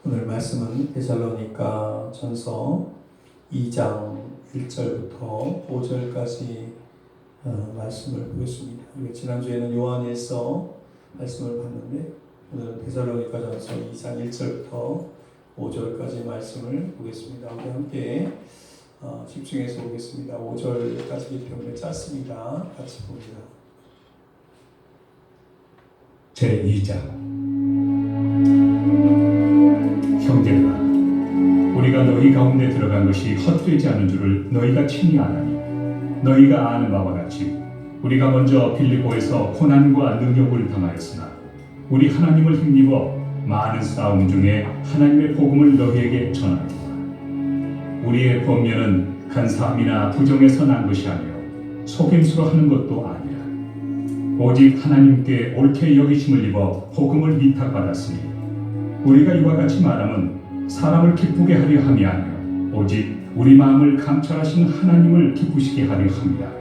오늘 말씀은 데살로니가 전서 2장 1절부터 5절까지 말씀을 보겠습니다. 우리가 지난주에는 요한일서 말씀을 봤는데 오늘은 데살로니가 전서 2장 1절부터 5절까지 말씀을 보겠습니다. 우리 함께 집중해서 보겠습니다. 5절까지이기 때문에 짧습니다. 같이 봅니다. 제2장 형제들아, 우리가 너희 가운데 들어간 것이 헛되지 않은 줄을 너희가 친히 아나니, 너희가 아는 바와 같이 우리가 먼저 빌립보에서 고난과 능욕을 당하였으나 우리 하나님을 힘입어 많은 싸움 중에 하나님의 복음을 너희에게 전하노라. 우리의 권면은 간사함이나 부정에서 난 것이 아니요 속임수로 하는 것도 아니라 오직 하나님께 옳게 여기심을 입어 복음을 위탁받았으니, 우리가 이와 같이 말하면 사람을 기쁘게 하려 함이 아니요 오직 우리 마음을 감찰하시는 하나님을 기쁘시게 하려 함이라.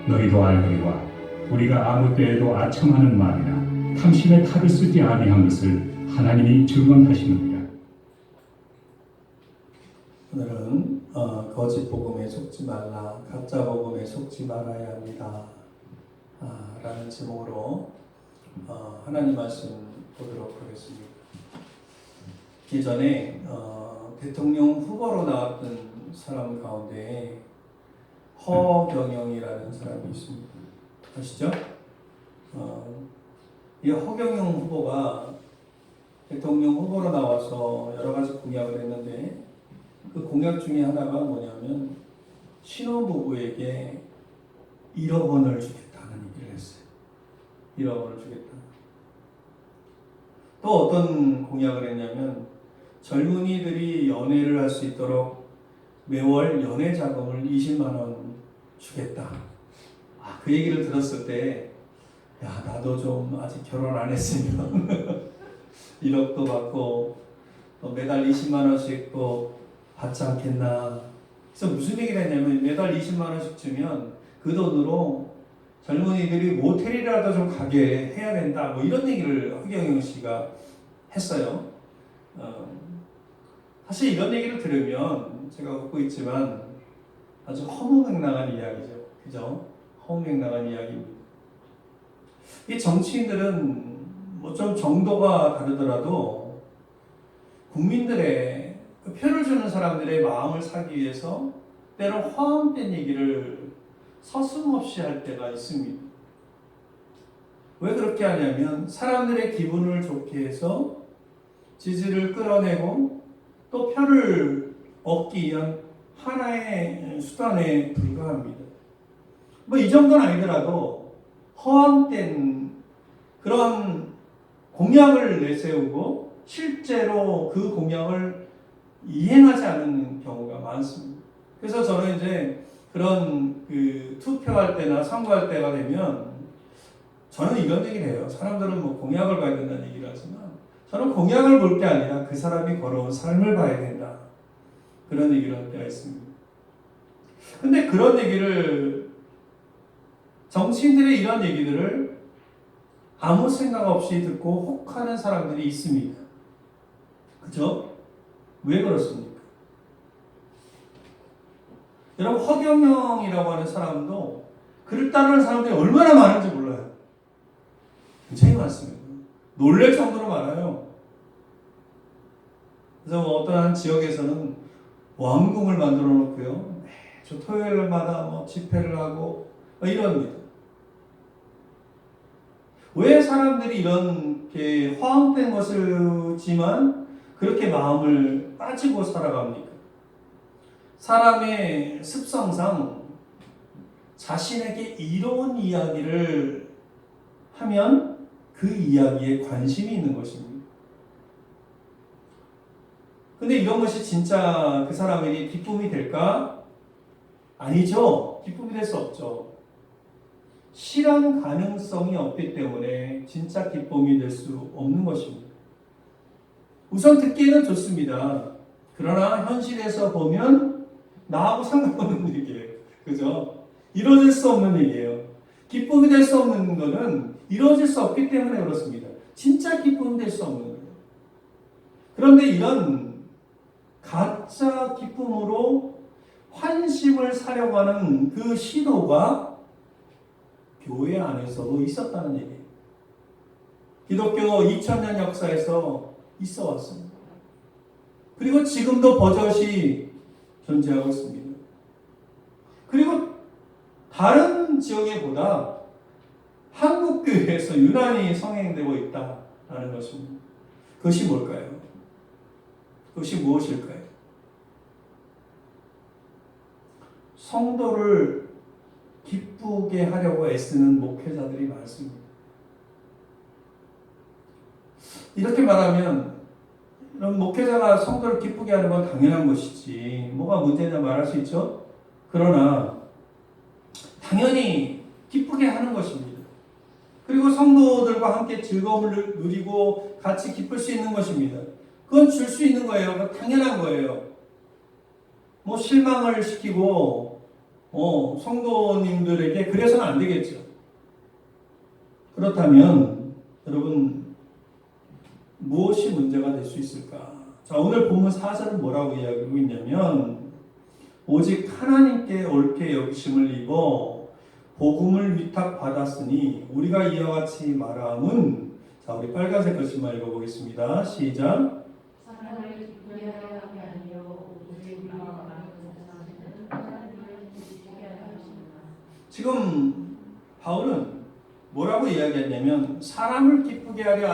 너희도 알거니와 우리가 아무 때에도 아첨하는 말이나 탐심의 탈을 쓰지 아니한 것을 하나님이 증언하시느니라. 오늘은 거짓 복음에 속지 말라, 가짜 복음에 속지 말아야 합니다 라는 제목으로 하나님 말씀 보도록 하겠습니다. 예전에 대통령 후보로 나왔던 사람 가운데 허경영이라는 사람이 있습니다. 아시죠? 이 허경영 후보가 대통령 후보로 나와서 여러 가지 공약을 했는데, 그 공약 중에 하나가 뭐냐면 신혼부부에게 1억 원을 주겠다는 얘기를 했어요. 1억 원을 주겠다. 또 어떤 공약을 했냐면 젊은이들이 연애를 할 수 있도록 매월 연애 자금을 20만 원 주겠다. 그 얘기를 들었을 때, 야, 나도 좀 아직 결혼 안 했으면 1억도 받고 또 매달 20만 원씩 또 받지 않겠나. 그래서 무슨 얘기를 했냐면 매달 20만 원씩 주면 그 돈으로 젊은이들이 모텔이라도 좀 가게 해야 된다. 뭐 이런 얘기를 허경영 씨가 했어요. 사실 이런 얘기를 들으면 제가 웃고 있지만 아주 허무맹랑한 이야기죠. 그죠? 허무맹랑한 이야기입니다. 이 정치인들은 뭐 좀 정도가 다르더라도 국민들의 그 표를 주는 사람들의 마음을 사기 위해서 때로 허황된 얘기를 서슴없이 할 때가 있습니다. 왜 그렇게 하냐면 사람들의 기분을 좋게 해서 지지를 끌어내고 또 표를 얻기 위한 하나의 수단에 불과합니다. 뭐 이 정도는 아니더라도 허황된 그런 공약을 내세우고 실제로 그 공약을 이행하지 않는 경우가 많습니다. 그래서 저는 이제 그런 그 투표할 때나 선거할 때가 되면 저는 이런 얘기를 해요. 사람들은 뭐 공약을 봐야 된다는 얘기를 하지만 저는 공약을 볼 게 아니라 그 사람이 걸어온 삶을 봐야 된다. 그런 얘기를 할 때가 있습니다. 근데 그런 얘기를, 정치인들의 이런 얘기들을 아무 생각 없이 듣고 혹하는 사람들이 있습니다. 그죠? 왜 그렇습니까? 여러분, 허경영이라고 하는 사람도 그를 따르는 사람들이 얼마나 많은지 몰라요. 굉장히 많습니다. 놀랄 정도로 많아요. 그래서 어떠한 지역에서는 왕궁을 만들어 놓고요, 저 토요일마다 뭐 집회를 하고 이럽니다. 왜 사람들이 이렇게 허황된 것을지만 그렇게 마음을 빠지고 살아갑니까? 사람의 습성상 자신에게 이로운 이야기를 하면 그 이야기에 관심이 있는 것입니다. 근데 이런 것이 진짜 그 사람에게 기쁨이 될까? 아니죠. 기쁨이 될 수 없죠. 실현 가능성이 없기 때문에 진짜 기쁨이 될 수 없는 것입니다. 우선 듣기에는 좋습니다. 그러나 현실에서 보면 나하고 상관없는 얘기예요. 그죠? 이루어질 수 없는 얘기예요. 기쁨이 될 수 없는 것은 이루어질 수 없기 때문에 그렇습니다. 진짜 기쁨이 될 수 없는 거예요. 그런데 이런 가짜 기쁨으로 환심을 사려고 하는 그 시도가 교회 안에서도 있었다는 얘기예요. 기독교 2000년 역사에서 있어 왔습니다. 그리고 지금도 버젓이 존재하고 있습니다. 그리고 다른 지역에보다 한국 교회에서 유난히 성행되고 있다는 것입니다. 그것이 뭘까요? 그것이 무엇일까요? 성도를 기쁘게 하려고 애쓰는 목회자들이 많습니다. 이렇게 말하면 그럼 목회자가 성도를 기쁘게 하는 건 당연한 것이지 뭐가 문제냐 말할 수 있죠. 그러나 당연히 기쁘게 하는 것입니다. 그리고 성도들과 함께 즐거움을 누리고 같이 기쁠 수 있는 것입니다. 그건 줄 수 있는 거예요. 그건 당연한 거예요. 뭐 실망을 시키고 성도님들에게 그래서는 안 되겠죠. 그렇다면 여러분 무엇이 문제가 될 수 있을까? 자, 오늘 본문 4절은 뭐라고 이야기하고 있냐면 오직 하나님께 옳게 여기심을 입어 복음을 위탁받았으니 우리가 이와 같이 말함은 자, 우리 빨간색 글씨만 읽어보겠습니다. 시작. 사람을 기쁘게 하려 함이 아니요 오직 우리가 말하는 것은 하나님을 기쁘게 하려 하십니다. 지금 바울은 뭐라고 이야기했냐면 사람을 기쁘게 하려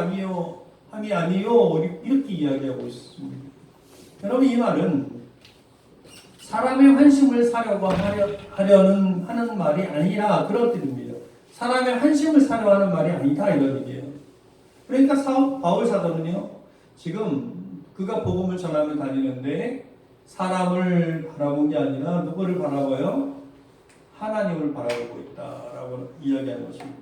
함이 아니요 이렇게 이야기하고 있습니다. 여러분 이 말은 사람의 환심을 사려고 하는 말이 아니라 그런 뜻입니다. 사람의 환심을 사려 하는 말이 아니다 이런 얘기예요. 그러니까 바울 사도는요 지금 그가 복음을 전하며 다니는데 사람을 바라본 게 아니라 누구를 바라봐요? 하나님을 바라보고 있다라고 이야기하는 것입니다.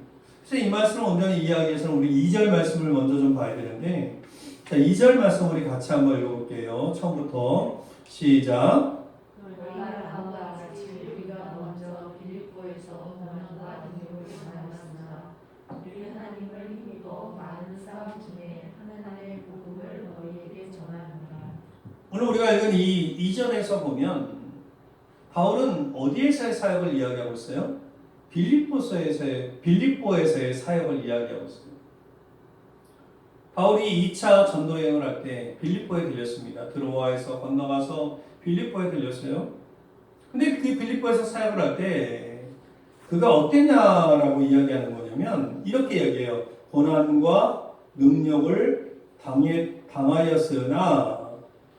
그래서 이 말씀을 온전히 이해하기 위해서는 우리 2절 말씀을 먼저 좀 봐야 되는데 자, 2절 말씀 우리 같이 한번 읽어볼게요. 처음부터 시작. 너희가 바울과 같이 우리가 먼저 빌립보에서 고난과 능력을 전하였으나 우리 하나님을 힘입어 많은 싸움 중에 하나님의 복음을 너희에게 전하노라. 오늘 우리가 읽은 이 2절에서 보면 바울은 어디에서의 사역을 이야기하고 있어요? 빌립보에서의 사역을 이야기하고 있어요. 바울이 2차 전도 여행을 할 때 빌립보에 들렸습니다. 드로아에서 건너가서 빌립보에 들렸어요. 근데 그 빌립보에서 사역을 할 때 그가 어땠냐라고 이야기하는 거냐면 이렇게 이야기해요. 고난과 능력을 당하였으나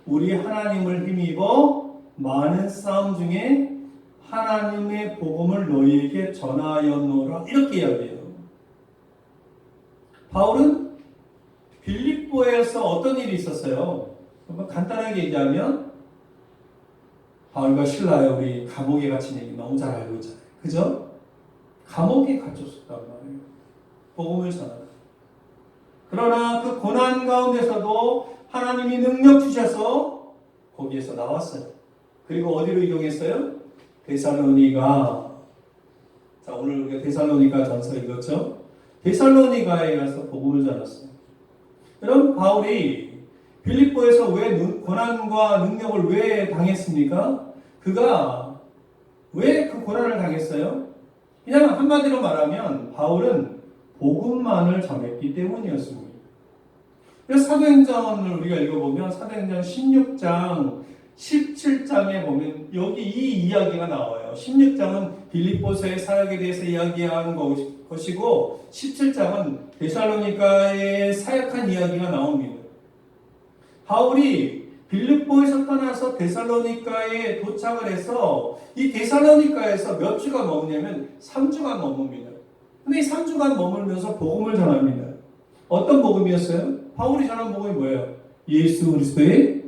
우리 하나님을 힘입어 많은 싸움 중에 하나님의 복음을 너희에게 전하였노라 이렇게 이야기해요. 바울은 빌립보에서 어떤 일이 있었어요? 간단하게 얘기하면 바울과 실라요 우리 감옥에 갇힌 얘기 너무 잘 알고 있잖아요. 그죠? 감옥에 갇혔었단 말이에요. 복음을 전하다. 그러나 그 고난 가운데서도 하나님이 능력 주셔서 거기에서 나왔어요. 그리고 어디로 이동했어요? 데살로니가. 자, 오늘 우리가 데살로니가 전서 읽었죠? 데살로니가에 가서 복음을 전했어요. 여러분, 바울이 빌립보에서 왜 고난과 능력을 왜 당했습니까? 그가 왜 그 고난을 당했어요? 그냥 한마디로 말하면 바울은 복음만을 전했기 때문이었습니다. 그래서 사도행전을 우리가 읽어보면 사도행전 16장 17장에 보면 여기 이 이야기가 나와요. 16장은 빌립보서의 사역에 대해서 이야기하는 것이고 17장은 데살로니가에 사역한 이야기가 나옵니다. 바울이 빌립보에서 떠나서 데살로니가에 도착을 해서 이 데살로니가에서 몇 주가 머무냐면 3주간 머뭅니다. 근데 이 3주간 머물면서 복음을 전합니다. 어떤 복음이었어요? 바울이 전한 복음이 뭐예요? 예수 그리스도의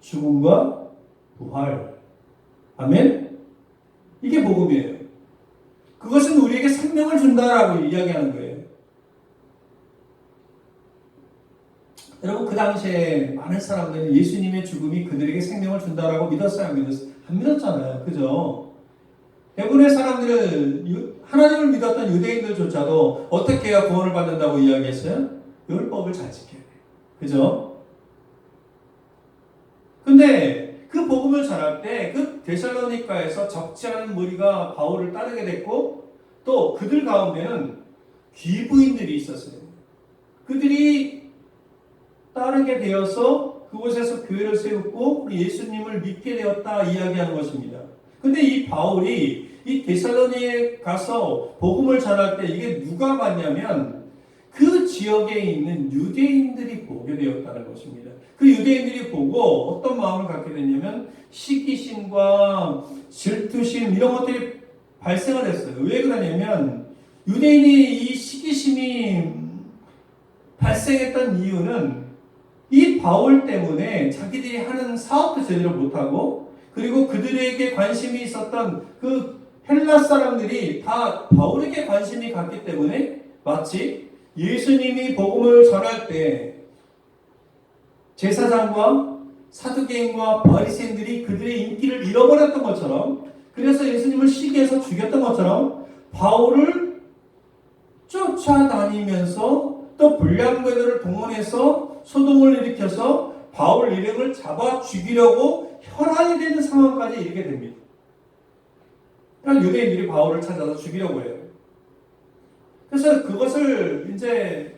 죽음과 부활. 아멘? 이게 복음이에요. 그것은 우리에게 생명을 준다라고 이야기하는 거예요. 여러분 그 당시에 많은 사람들은 예수님의 죽음이 그들에게 생명을 준다라고 믿었어요? 안 믿었어요? 안 믿었잖아요. 그죠? 대부분의 사람들은 하나님을 믿었던 유대인들조차도 어떻게 해야 구원을 받는다고 이야기했어요? 율법을 잘 지켜야 돼요. 그죠? 때 그 데살로니가에서 적지 않은 무리가 바울을 따르게 됐고 또 그들 가운데는 귀부인들이 있었어요. 그들이 따르게 되어서 그곳에서 교회를 세웠고 예수님을 믿게 되었다 이야기하는 것입니다. 근데 이 바울이 이 데살로니에 가서 복음을 전할 때 이게 누가 봤냐면 그 지역에 있는 유대인들이 보게 되었다는 것입니다. 그 유대인들이 보고 어떤 마음을 갖게 됐냐면 시기심과 질투심 이런 것들이 발생을 했어요. 왜 그러냐면 유대인이 이 시기심이 발생했던 이유는 이 바울 때문에 자기들이 하는 사업도 제대로 못하고 그리고 그들에게 관심이 있었던 그 헬라 사람들이 다 바울에게 관심이 갔기 때문에 마치 예수님이 복음을 전할 때 제사장과 사두개인과 바리새인들이 그들의 인기를 잃어버렸던 것처럼 그래서 예수님을 시기해서 죽였던 것처럼 바울을 쫓아다니면서 또 불량배들을 동원해서 소동을 일으켜서 바울 일행을 잡아 죽이려고 혈안이 되는 상황까지 이르게 됩니다. 그러니까 유대인들이 바울을 찾아서 죽이려고 해요. 그래서 그것을 이제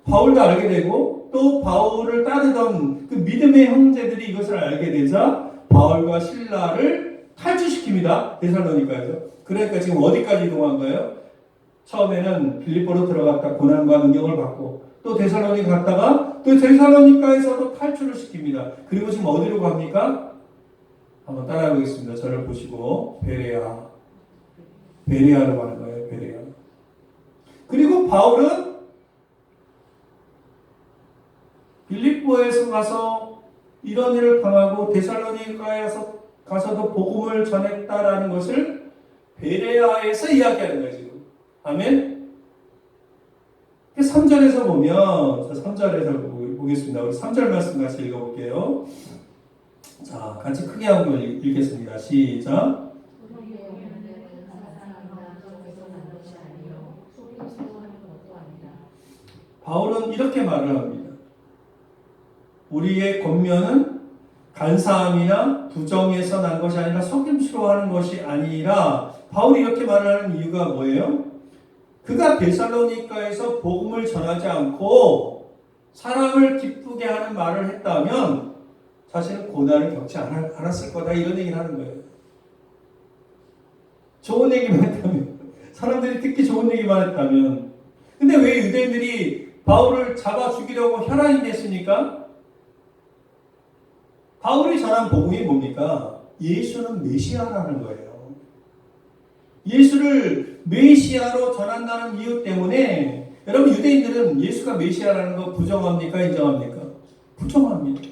바울도 알게 되고 또 바울을 따르던 그 믿음의 형제들이 이것을 알게 되자 바울과 실라를 탈주시킵니다. 데살로니가에서. 그러니까 지금 어디까지 이동한 거예요? 처음에는 빌립보로 들어갔다 고난과 능력을 받고 또 데살로니가 갔다가 또 데살로니가에서도 탈출을 시킵니다. 그리고 지금 어디로 갑니까? 한번 따라해 보겠습니다. 저를 보시고 베레아로 가는 거예요. 베레아. 그리고 바울은 빌립보에서 가서 이런 일을 당하고 데살로니가에서 가서도 복음을 전했다라는 것을 베레아에서 이야기하는 거예요. 지금. 아멘. 3절에서 보면 3절에서 보겠습니다. 우리 3절 말씀 같이 읽어볼게요. 자, 같이 크게 한번 읽겠습니다. 시작. 바울은 이렇게 말을 합니다. 우리의 권면은 간사함이나 부정에서 난 것이 아니라 속임수로 하는 것이 아니라 바울이 이렇게 말을 하는 이유가 뭐예요? 그가 데살로니가에서 복음을 전하지 않고 사람을 기쁘게 하는 말을 했다면 사실은 고난을 겪지 않았을 거다 이런 얘기를 하는 거예요. 좋은 얘기만 했다면 사람들이 듣기 좋은 얘기만 했다면 근데 왜 유대인들이 바울을 잡아 죽이려고 혈안이 됐습니까? 바울이 전한 복음이 뭡니까? 예수는 메시아라는 거예요. 예수를 메시아로 전한다는 이유 때문에 여러분 유대인들은 예수가 메시아라는 거 부정합니까? 인정합니까? 부정합니다.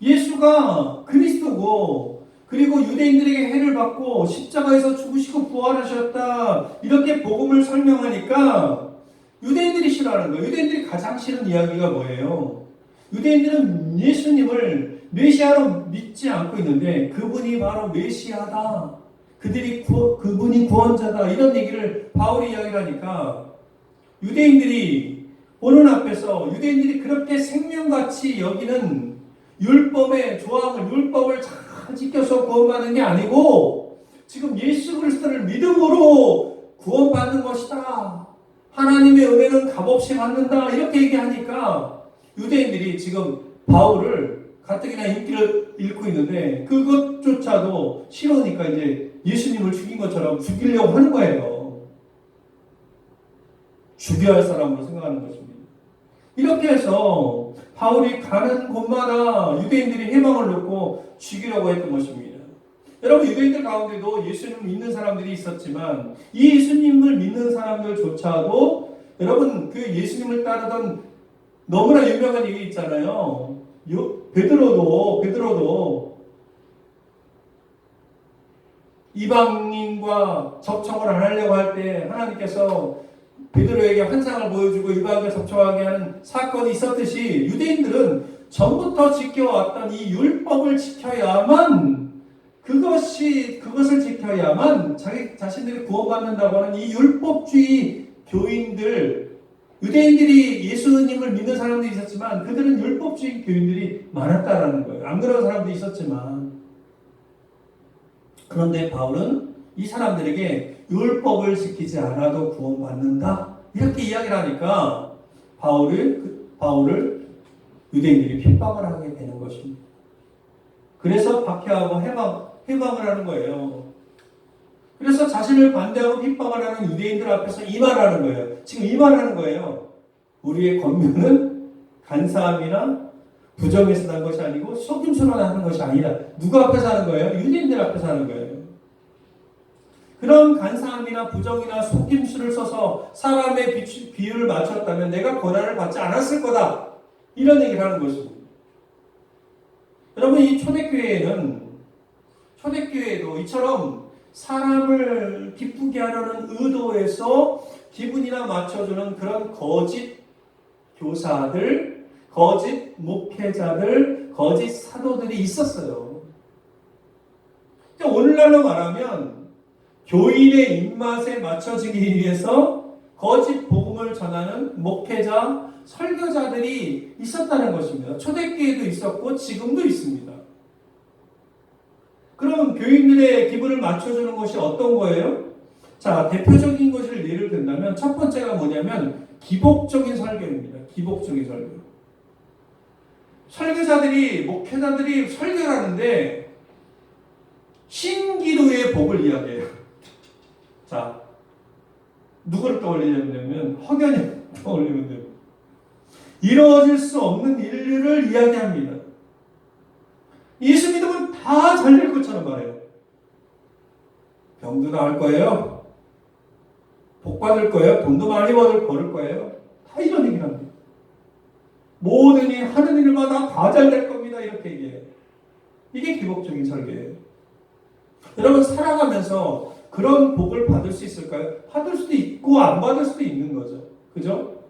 예수가 그리스도고 그리고 유대인들에게 해를 받고 십자가에서 죽으시고 부활하셨다 이렇게 복음을 설명하니까 유대인들이 싫어하는 거예요. 유대인들이 가장 싫은 이야기가 뭐예요? 유대인들은 예수님을 메시아로 믿지 않고 있는데 그분이 바로 메시아다. 그분이 구원자다. 이런 얘기를 바울이 이야기를 하니까 유대인들이 보는 앞에서 유대인들이 그렇게 생명같이 여기는 율법의 조항을 율법을 잘 지켜서 구원받는 게 아니고 지금 예수 그리스도를 믿음으로 구원받는 것이다. 하나님의 은혜는 값없이 받는다. 이렇게 얘기하니까 유대인들이 지금 바울을 가뜩이나 인기를 잃고 있는데 그것조차도 싫으니까 이제 예수님을 죽인 것처럼 죽이려고 하는 거예요. 죽여야 할 사람으로 생각하는 것입니다. 이렇게 해서 바울이 가는 곳마다 유대인들이 해방을 놓고 죽이려고 했던 것입니다. 여러분 유대인들 가운데도 예수님을 믿는 사람들이 있었지만 이 예수님을 믿는 사람들조차도 여러분 그 예수님을 따르던 너무나 유명한 얘기 있잖아요. 베드로도 이방인과 접촉을 안 하려고 할 때 하나님께서 베드로에게 환상을 보여주고 이방인과 접촉하게 하는 사건이 있었듯이 유대인들은 전부터 지켜왔던 이 율법을 지켜야만 그것을 지켜야만 자기 자신들이 구원받는다고 하는 이 율법주의 교인들 유대인들이 예수님을 믿는 사람들이 있었지만 그들은 율법주의 교인들이 많았다라는 거예요. 안 그런 사람도 있었지만. 그런데 바울은 이 사람들에게 율법을 지키지 않아도 구원받는다 이렇게 이야기를 하니까 바울을 유대인들이 핍박을 하게 되는 것입니다. 그래서 박해하고 해방을 하는 거예요. 그래서 자신을 반대하고 핍박을 하는 유대인들 앞에서 이 말을 하는 거예요. 지금 이 말을 하는 거예요. 우리의 권면은 간사함이나 부정에서 난 것이 아니고 속임수로 나는 것이 아니다. 누구 앞에서 하는 거예요? 유대인들 앞에서 하는 거예요. 그런 간사함이나 부정이나 속임수를 써서 사람의 비유를 맞췄다면 내가 고난을 받지 않았을 거다. 이런 얘기를 하는 것입니다. 여러분, 이 초대교회에도 이처럼 사람을 기쁘게 하려는 의도에서 기분이나 맞춰주는 그런 거짓 교사들, 거짓 목회자들, 거짓 사도들이 있었어요. 오늘날로 말하면 교인의 입맛에 맞춰지기 위해서 거짓 복음을 전하는 목회자, 설교자들이 있었다는 것입니다. 초대교회도 있었고 지금도 있습니다. 그럼 교인들의 기분을 맞춰주는 것이 어떤 거예요? 자, 대표적인 것을 예를 든다면 첫 번째가 뭐냐면 기복적인 설교입니다. 기복적인 설교. 설교자들이, 목회자들이 설교를 하는데 신기루의 복을 이야기해요. 자, 누구를 떠올리냐면 허견이 떠올리면 돼요. 이루어질 수 없는 인류를 이야기합니다. 예수 믿으면 다 잘 될 것처럼 말해요. 병도 나을 거예요. 복 받을 거예요. 돈도 많이 벌을 거예요. 다 이런 얘기를 합니다. 모든 일 하는 일마다 다 잘 될 겁니다. 이렇게 얘기해요. 이게 기복적인 설교예요. 여러분, 살아가면서 그런 복을 받을 수 있을까요? 받을 수도 있고 안 받을 수도 있는 거죠. 그죠?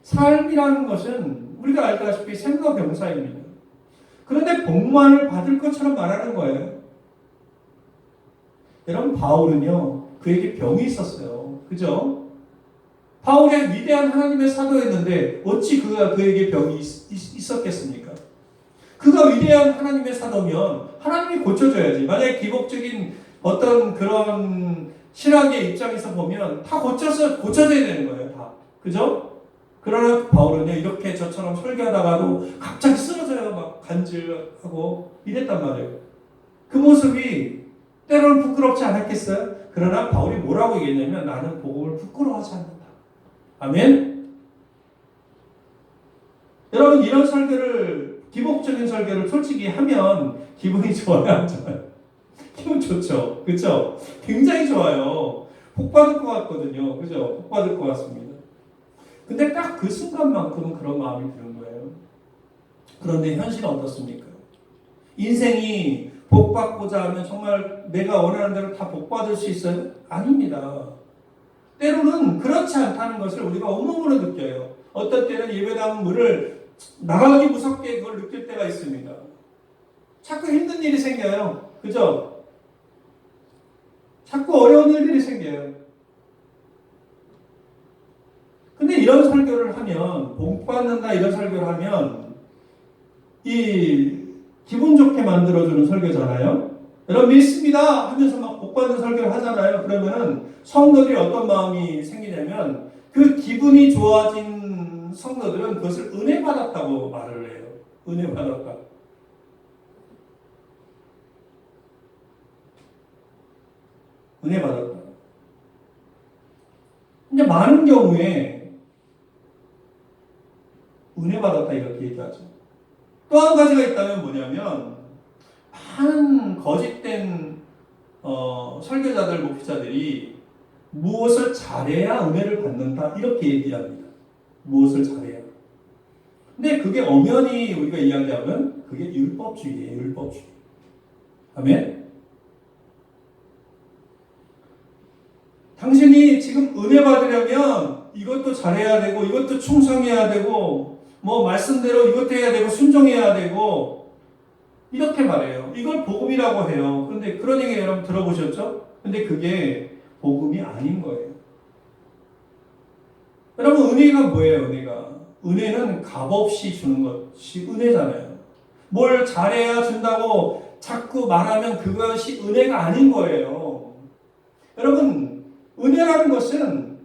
삶이라는 것은 우리가 알다시피 생과 병사입니다. 그런데 복만을 받을 것처럼 말하는 거예요. 여러분, 바울은요, 그에게 병이 있었어요. 그죠? 바울이 위대한 하나님의 사도였는데 어찌 그에게 병이 있었겠습니까? 그가 위대한 하나님의 사도면 하나님이 고쳐줘야지. 만약에 기복적인 어떤 그런 신학의 입장에서 보면 다 고쳐져야 되는 거예요. 다. 그죠? 그러나 바울은요, 이렇게 저처럼 설교하다가도 갑자기 쓰러져요. 막 간질하고 이랬단 말이에요. 그 모습이 때로는 부끄럽지 않았겠어요? 그러나 바울이 뭐라고 얘기했냐면 나는 복음을 부끄러워하지 않는다. 아멘? 여러분, 이런 설교를, 기복적인 설교를 솔직히 하면 기분이 좋아요? 안 좋아요? 기분 좋죠? 그쵸? 굉장히 좋아요. 복 받을 것 같거든요. 그죠? 복 받을 것 같습니다. 근데 딱 그 순간만큼은 그런 마음이 드는 거예요. 그런데 현실은 어떻습니까? 인생이 복 받고자 하면 정말 내가 원하는 대로 다 복 받을 수 있어요? 아닙니다. 때로는 그렇지 않다는 것을 우리가 온몸으로 느껴요. 어떤 때는 예배당 문을 나가기 무섭게 그걸 느낄 때가 있습니다. 자꾸 힘든 일이 생겨요. 그죠? 자꾸 어려운 일들이 생겨요. 근데 이런 설교를 하면, 복 받는다 이런 설교를 하면 이 기분 좋게 만들어주는 설교잖아요. 여러분 믿습니다 하면서 막 복 받는 설교를 하잖아요. 그러면은 성도들이 어떤 마음이 생기냐면 그 기분이 좋아진 성도들은 그것을 은혜 받았다고 말을 해요. 은혜 받았다. 은혜 받았다. 근데 많은 경우에 은혜 받았다 이렇게 얘기하죠. 또 한 가지가 있다면 뭐냐면 많은 거짓된 설교자들, 목회자들이 무엇을 잘해야 은혜를 받는다 이렇게 얘기합니다. 무엇을 잘해야. 근데 그게 엄연히 우리가 이야기하면 그게 율법주의예요. 율법주의. 아멘? 당신이 지금 은혜 받으려면 이것도 잘해야 되고 이것도 충성해야 되고 뭐 말씀대로 이것도 해야 되고 순종해야 되고 이렇게 말해요. 이걸 복음이라고 해요. 그런데 그런 얘기 여러분 들어보셨죠? 근데 그게 복음이 아닌 거예요. 여러분, 은혜가 뭐예요? 은혜는 값없이 주는 것이 은혜잖아요. 뭘 잘해야 준다고 자꾸 말하면 그것이 은혜가 아닌 거예요. 여러분, 은혜라는 것은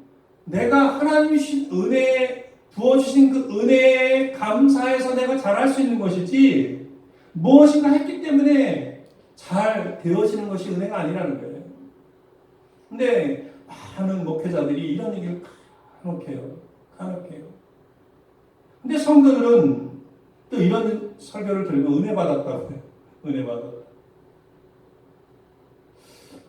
내가 하나님이 주신 은혜, 부어주신 그 은혜에 감사해서 내가 잘할 수 있는 것이지, 무엇인가 했기 때문에 잘 되어지는 것이 은혜가 아니라는 거예요. 근데 많은 목회자들이 이런 얘기를 간혹해요. 근데 성도들은 또 이런 설교를 들으면 은혜 받았다고 해요. 은혜 받았다.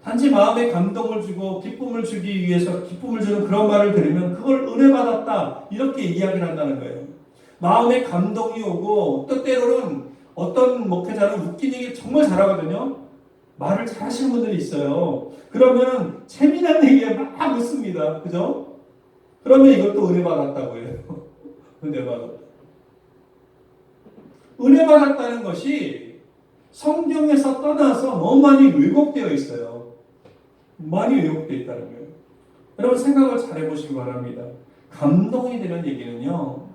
단지 마음에 감동을 주고 기쁨을 주기 위해서 기쁨을 주는 그런 말을 들으면 그걸 은혜 받았다 이렇게 이야기를 한다는 거예요. 마음에 감동이 오고 또 때로는 어떤 목회자는 웃긴 얘기 정말 잘하거든요. 말을 잘하시는 분들이 있어요. 그러면 재미난 얘기에 막 웃습니다. 그죠? 그러면 이것도 은혜 받았다고 해요. 은혜 받았다. 은혜 받았다는 것이 성경에서 떠나서 너무 많이 왜곡되어 있어요. 많이 왜곡되어 있다는 거예요. 여러분 생각을 잘 해보시기 바랍니다. 감동이 되는 얘기는요.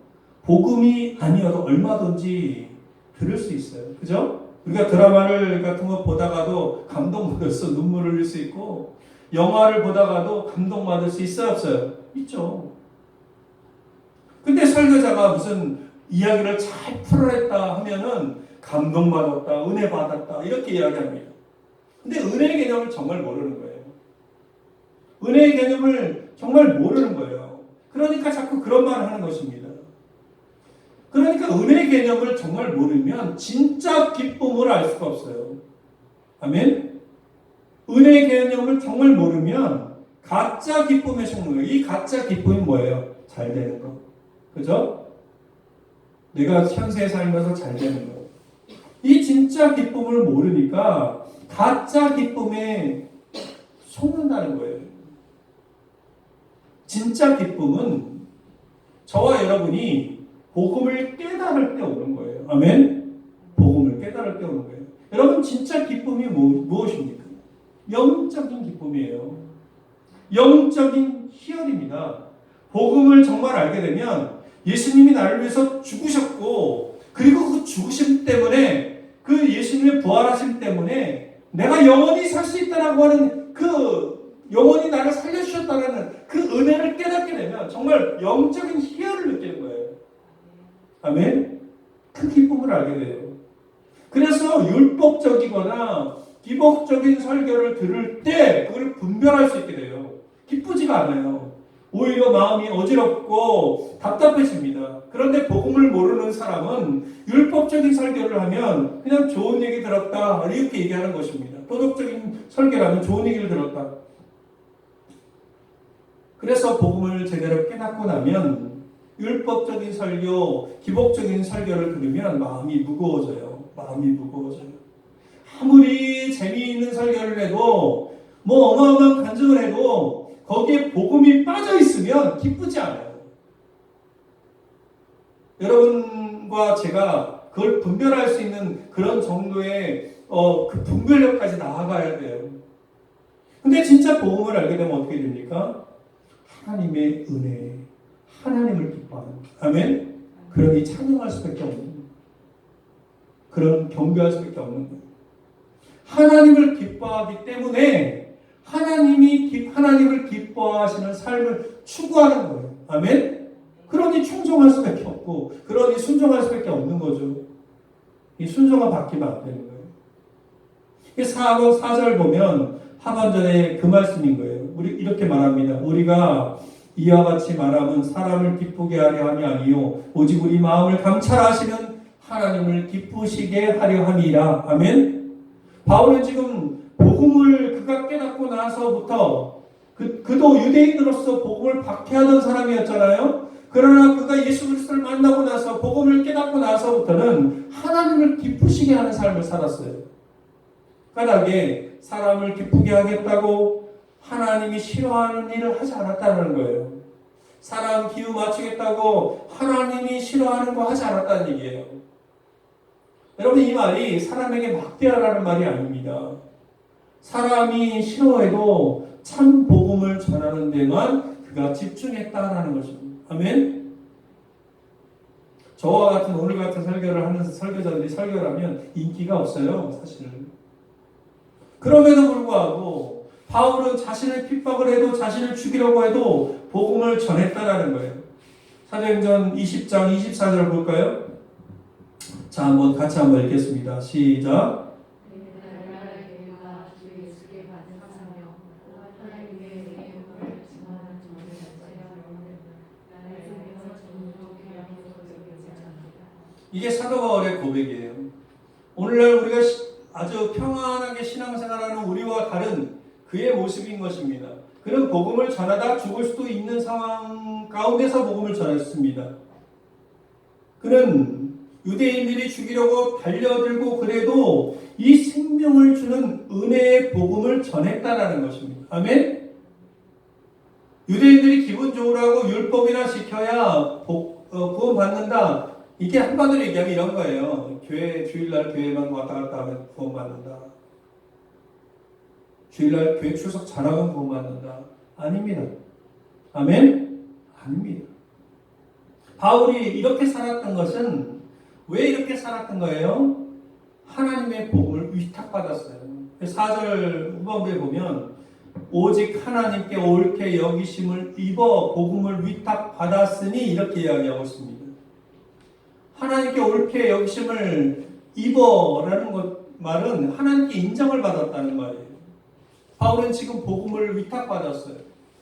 복음이 아니어도 얼마든지 들을 수 있어요. 그죠? 우리가 드라마를 같은 거 보다가도 감동받아서 눈물을 흘릴 수 있고 영화를 보다가도 감동받을 수 있어요? 없어요? 있죠. 근데 설교자가 무슨 이야기를 잘 풀어냈다 하면은 감동받았다, 은혜 받았다 이렇게 이야기합니다. 근데 은혜의 개념을 정말 모르는 거예요. 은혜의 개념을 정말 모르는 거예요. 그러니까 자꾸 그런 말을 하는 것입니다. 그러니까 은혜의 개념을 정말 모르면 진짜 기쁨을 알 수가 없어요. 아멘? 은혜의 개념을 정말 모르면 가짜 기쁨에 속는 거예요. 이 가짜 기쁨이 뭐예요? 잘 되는 거. 그죠? 내가 현세에 살면서 잘 되는 거. 이 진짜 기쁨을 모르니까 가짜 기쁨에 속는다는 거예요. 진짜 기쁨은 저와 여러분이 복음을 깨달을 때 오는 거예요. 아멘? 복음을 깨달을 때 오는 거예요. 여러분 진짜 기쁨이 무엇입니까? 영적인 기쁨이에요. 영적인 희열입니다. 복음을 정말 알게 되면 예수님이 나를 위해서 죽으셨고 그리고 그 죽으심 때문에 그 예수님의 부활하심 때문에 내가 영원히 살 수 있다라고 하는 그 영원히 나를 살려주셨다는 그 은혜를 깨닫게 되면 정말 영적인 희열을 느끼는 거예요. 아멘? 그 기쁨을 알게 돼요. 그래서 율법적이거나 기복적인 설교를 들을 때 그걸 분별할 수 있게 돼요. 기쁘지가 않아요. 오히려 마음이 어지럽고 답답해집니다. 그런데 복음을 모르는 사람은 율법적인 설교를 하면 그냥 좋은 얘기 들었다 이렇게 얘기하는 것입니다. 도덕적인 설교라면 좋은 얘기를 들었다. 그래서 복음을 제대로 깨닫고 나면 율법적인 설교, 기복적인 설교를 들으면 마음이 무거워져요. 아무리 재미있는 설교를 해도 뭐 어마어마한 간증을 해도 거기에 복음이 빠져 있으면 기쁘지 않아요. 여러분과 제가 그걸 분별할 수 있는 그런 정도의 그 분별력까지 나아가야 돼요. 근데 진짜 복음을 알게 되면 어떻게 됩니까? 하나님의 은혜, 하나님을 기뻐하는, 아멘? 그러니 찬양할 수밖에 없는 거예요. 그런 경배할 수밖에 없는 거예요. 하나님을 기뻐하기 때문에 하나님을 기뻐하시는 삶을 추구하는 거예요. 아멘? 그러니 충성할 수밖에 없고, 그러니 순종할 수밖에 없는 거죠. 이 순종과 바뀌면 안 되는 거예요. 4절 보면 하반절에 그 말씀인 거예요. 우리 이렇게 말합니다. 우리가 이와 같이 말하면 사람을 기쁘게 하려 함이 아니요 오직 우리 마음을 감찰하시는 하나님을 기쁘시게 하려 함이라. 아멘. 바울은 지금 복음을 그가 깨닫고 나서부터 그도 유대인으로서 복음을 박해하던 사람이었잖아요. 그러나 그가 예수 그리스도를 만나고 나서 복음을 깨닫고 나서부터는 하나님을 기쁘시게 하는 삶을 살았어요. 까닭에 사람을 기쁘게 하겠다고 하나님이 싫어하는 일을 하지 않았다는 거예요. 사람 기우 맞추겠다고 하나님이 싫어하는 거 하지 않았다는 얘기예요. 여러분 이 말이 사람에게 막대하라는 말이 아닙니다. 사람이 싫어해도 참 복음을 전하는 데만 그가 집중했다라는 것입니다. 아멘. 저와 같은 오늘 같은 설교를 하는 설교자들이 설교를 하면 인기가 없어요, 사실은. 그럼에도 불구하고 바울은 자신을 핍박을 해도 자신을 죽이려고 해도 복음을 전했다라는 거예요. 사도행전 20장 24절 볼까요? 자, 같이 한번 읽겠습니다. 시작. 이게 사도 바울의 고백이에요. 오늘날 우리가 아주 평안하게 신앙생활하는 우리와 다른 그의 모습인 것입니다. 그는 복음을 전하다 죽을 수도 있는 상황 가운데서 복음을 전했습니다. 그는 유대인들이 죽이려고 달려들고 그래도 이 생명을 주는 은혜의 복음을 전했다라는 것입니다. 아멘? 유대인들이 기분 좋으라고 율법이나 지켜야 구원받는다. 이게 한마디로 얘기하면 이런 거예요. 주일날 교회만 왔다 갔다 하면 구원받는다. 주일날 교회 출석 잘하면 구원받는다. 아닙니다. 아멘? 아닙니다. 바울이 이렇게 살았던 것은 왜 이렇게 살았던 거예요? 하나님의 복음을 위탁받았어요. 4절 후반부에 보면 오직 하나님께 옳게 여기심을 입어 복음을 위탁받았으니 이렇게 이야기하고 있습니다. 하나님께 옳게 여기심을 입어라는 말은 하나님께 인정을 받았다는 말이에요. 바울은 지금 복음을 위탁받았어요.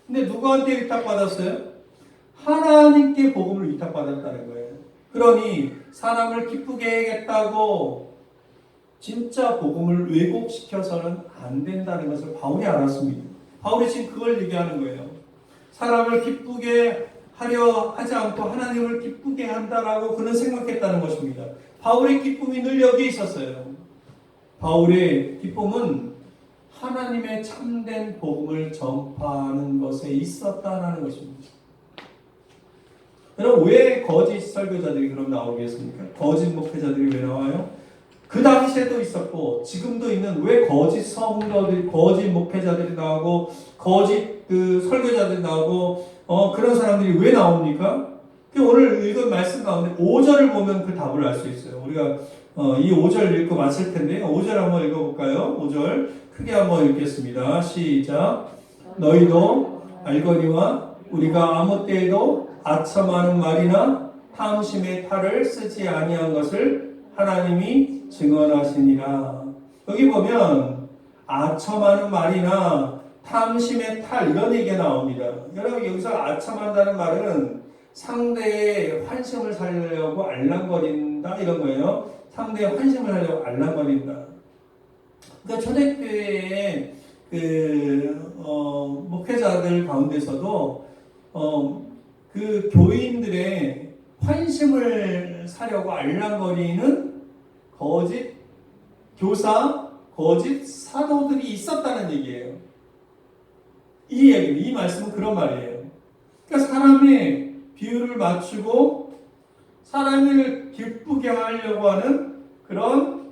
근데 누구한테 위탁받았어요? 하나님께 복음을 위탁받았다는 거예요. 그러니 사람을 기쁘게 해야겠다고 진짜 복음을 왜곡시켜서는 안 된다는 것을 바울이 알았습니다. 바울이 지금 그걸 얘기하는 거예요. 사람을 기쁘게 하려 하지 않고 하나님을 기쁘게 한다라고 그는 생각했다는 것입니다. 바울의 기쁨이 늘 여기에 있었어요. 바울의 기쁨은 하나님의 참된 복음을 전파하는 것에 있었다라는 것입니다. 여러분, 왜 거짓 설교자들이 그럼 나오겠습니까? 거짓 목회자들이 왜 나와요? 그 당시에도 있었고 지금도 있는 왜 거짓 성도들이, 거짓 목회자들이 나오고 거짓 설교자들이 나오고 그런 사람들이 왜 나옵니까? 오늘 읽은 말씀 가운데 5절을 보면 그 답을 알 수 있어요. 우리가 이 5절 읽고 마칠 텐데 5절 한번 읽어볼까요? 5절 크게 한번 읽겠습니다. 시작. 너희도 알거니와 우리가 아무 때에도 아첨하는 말이나 탐심의 탈을 쓰지 아니한 것을 하나님이 증언하시니라. 여기 보면 아첨하는 말이나 탐심의 탈 이런 얘기가 나옵니다. 여러분, 여기서 아첨한다는 말은 상대의 환심을 살려고 알랑거린다 이런 거예요. 상대의 환심을 하려고 알랑거린다. 그러니까 초대교회의 목회자들 가운데서도 그 교인들의 환심을 사려고 알랑거리는 거짓 교사, 거짓 사도들이 있었다는 얘기예요. 이 말씀은 그런 말이에요. 그러니까 사람의 비율을 맞추고 사람을 기쁘게 하려고 하는 그런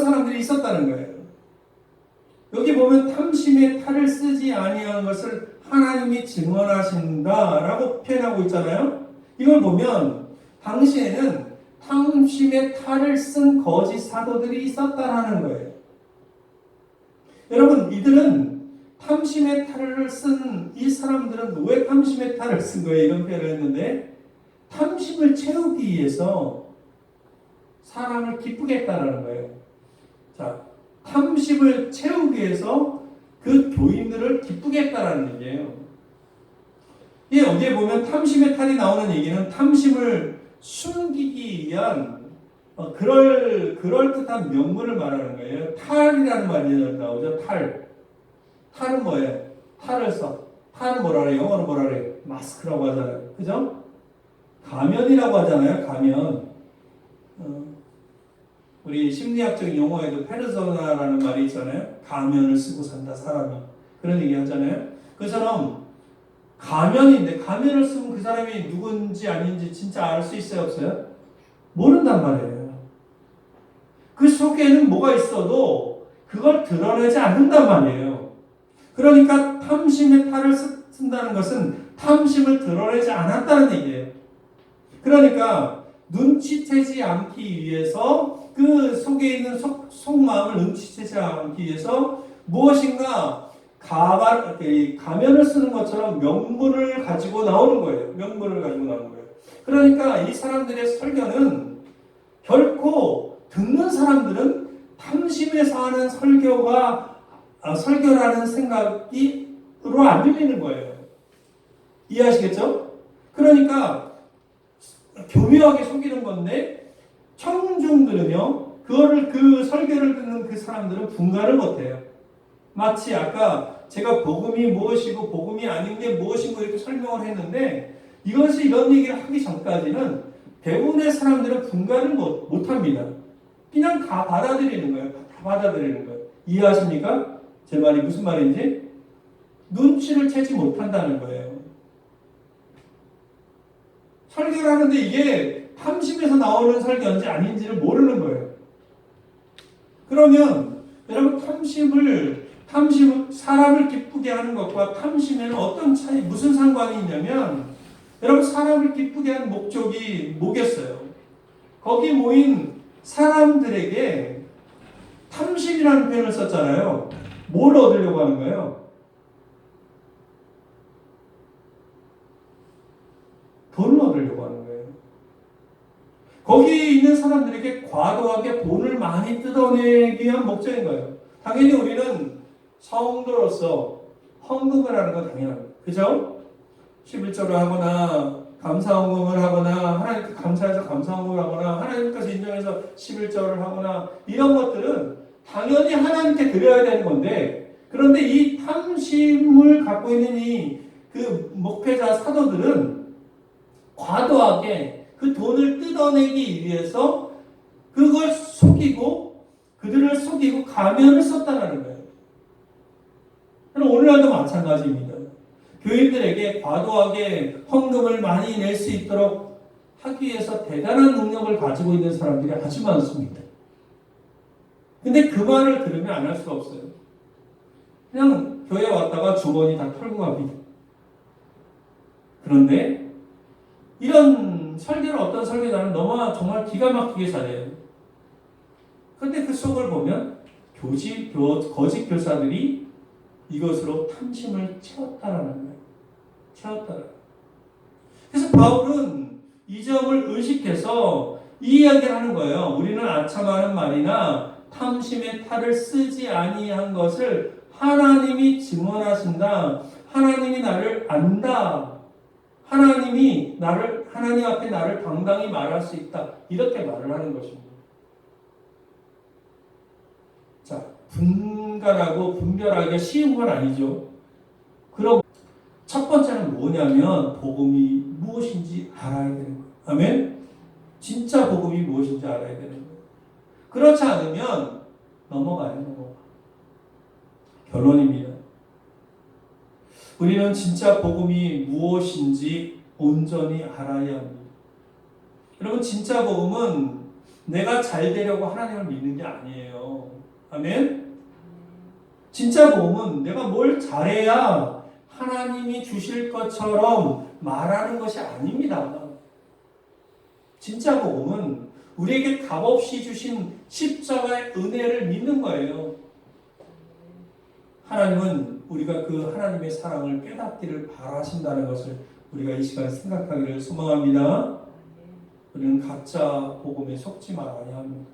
사람들이 있었다는 거예요. 여기 보면 탐심의 탈을 쓰지 아니한 것을 하나님이 증언하신다라고 표현하고 있잖아요. 이걸 보면 당시에는 탐심의 탈을 쓴 거짓 사도들이 있었다라는 거예요. 여러분, 이들은 탐심의 탈을 쓴 이 사람들은 왜 탐심의 탈을 쓴 거예요? 이런 표현을 했는데 탐심을 채우기 위해서 사람을 기쁘게 했다라는 거예요. 자, 탐심을 채우기 위해서 그 교인들을 기쁘게 했다라는 얘기예요. 이 어디에 보면 탐심의 탈이 나오는 얘기는 탐심을 숨기기 위한 그럴듯한 명분을 말하는 거예요. 탈이라는 말이 나오죠. 탈은 뭐예요? 탈을 써. 탈은 뭐라 그래요? 영어로 뭐라 그래요? 마스크라고 하잖아요. 그죠? 가면이라고 하잖아요. 가면. 우리 심리학적 용어에도 페르소나라는 말이 있잖아요. 가면을 쓰고 산다, 사람이. 그런 얘기 하잖아요. 그처럼 가면인데 가면을 쓰면 그 사람이 누군지 아닌지 진짜 알 수 있어요, 없어요? 모른단 말이에요. 그 속에는 뭐가 있어도 그걸 드러내지 않는단 말이에요. 그러니까 탐심의 탈을 쓴다는 것은 탐심을 드러내지 않았다는 얘기예요. 그러니까 눈치채지 않기 위해서 그 속에 있는 속마음을 눈치채지 않기 위해서 무엇인가 가면을 쓰는 것처럼 명분을 가지고 나오는 거예요. 명분을 가지고 나오는 거예요. 그러니까 이 사람들의 설교는 결코 듣는 사람들은 탐심에서 하는 설교라는 생각으로 안 들리는 거예요. 이해하시겠죠? 그러니까 교묘하게 속이는 건데 청중들은요, 그 설교를 듣는 그 사람들은 분간을 못해요. 마치 아까 제가 복음이 무엇이고 복음이 아닌 게 무엇인고 이렇게 설명을 했는데 이것이 이런 얘기를 하기 전까지는 대부분의 사람들은 분간을 못합니다. 그냥 다 받아들이는 거예요. 다 받아들이는 거예요. 이해하십니까? 제 말이 무슨 말인지? 눈치를 채지 못한다는 거예요. 설교를 하는데 이게 탐심에서 나오는 설교인지 아닌지를 모르는 거예요. 그러면 여러분 탐심은 사람을 기쁘게 하는 것과 탐심에는 어떤 차이, 무슨 상관이 있냐면 여러분 사람을 기쁘게 하는 목적이 뭐겠어요? 거기 모인 사람들에게 탐심이라는 표현을 썼잖아요. 뭘 얻으려고 하는 거예요? 돈을 얻으려고 하는 거예요. 거기 있는 사람들에게 과도하게 돈을 많이 뜯어내기 위한 목적인 거예요. 당연히 우리는 성도로서 헌금을 하는 건 당연합니다. 그죠? 11조를 하거나 감사헌금을 하거나 하나님께 감사해서 감사헌금을 하거나 하나님께서 인정해서 11조를 하거나 이런 것들은 당연히 하나님께 드려야 되는 건데 그런데 이 탐심을 갖고 있는 그 목회자 사도들은 과도하게 그 돈을 뜯어내기 위해서 그들을 속이고 가면을 썼다는 거예요. 그럼 오늘날도 마찬가지입니다. 교인들에게 과도하게 헌금을 많이 낼 수 있도록 하기 위해서 대단한 능력을 가지고 있는 사람들이 아주 많습니다. 근데 그 말을 들으면 안 할 수가 없어요. 그냥 교회 왔다가 주머니 다 털고 갑니다. 그런데 이런 설교를 어떤 설교자는 너무 정말 기가 막히게 잘해요. 그런데 그 속을 보면 거짓 교사들이 이것으로 탐심을 채웠다라는 거예요. 그래서 바울은 이 점을 의식해서 이 이야기를 하는 거예요. 우리는 아첨하는 말이나 탐심의 탈을 쓰지 아니한 것을 하나님이 증언하신다. 하나님이 나를 안다. 하나님 앞에 나를 당당히 말할 수 있다. 이렇게 말을 하는 것입니다. 자, 분간하고 분별하기가 쉬운 건 아니죠. 그럼 첫 번째는 뭐냐면 복음이 무엇인지 알아야 되는 거예요. 아멘? 진짜 복음이 무엇인지 알아야 되는 거예요. 그렇지 않으면 넘어가요. 결론입니다. 우리는 진짜 복음이 무엇인지 온전히 알아야 합니다. 여러분 진짜 복음은 내가 잘 되려고 하나님을 믿는 게 아니에요. 아멘? 진짜 복음은 내가 뭘 잘해야 하나님이 주실 것처럼 말하는 것이 아닙니다. 진짜 복음은 우리에게 값없이 주신 십자가의 은혜를 믿는 거예요. 하나님은 우리가 그 하나님의 사랑을 깨닫기를 바라신다는 것을 우리가 이 시간에 생각하기를 소망합니다. 우리는 가짜 복음에 속지 말아야 합니다.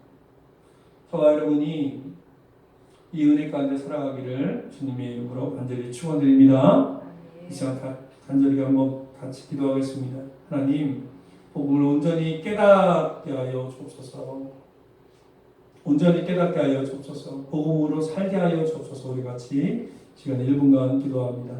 저와 여러분이 이 은혜 가운데 살아가기를 주님의 이름으로 간절히 축원드립니다. 이 시간 간절히 한번 같이 기도하겠습니다. 하나님, 복음을 온전히 깨닫게 하여 주옵소서. 온전히 깨닫게 하여 주옵소서. 복음으로 살게 하여 주옵소서. 우리 같이 시간 1분간 기도합니다.